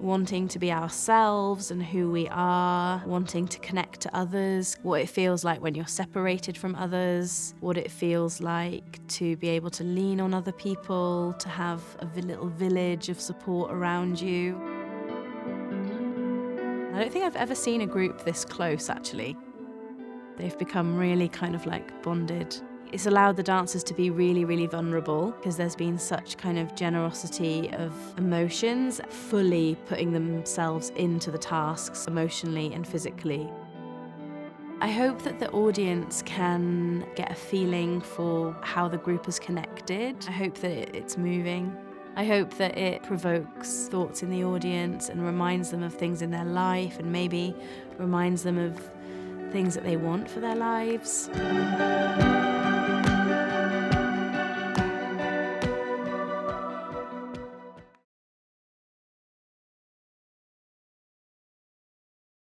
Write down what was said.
wanting to be ourselves and who we are, wanting to connect to others, what it feels like when you're separated from others, what it feels like to be able to lean on other people, to have a little village of support around you. I don't think I've ever seen a group this close, actually. They've become really kind of like bonded. It's allowed the dancers to be really, really vulnerable because there's been such kind of generosity of emotions, fully putting themselves into the tasks emotionally and physically. I hope that the audience can get a feeling for how the group is connected. I hope that it's moving. I hope that it provokes thoughts in the audience and reminds them of things in their life and maybe reminds them of things that they want for their lives.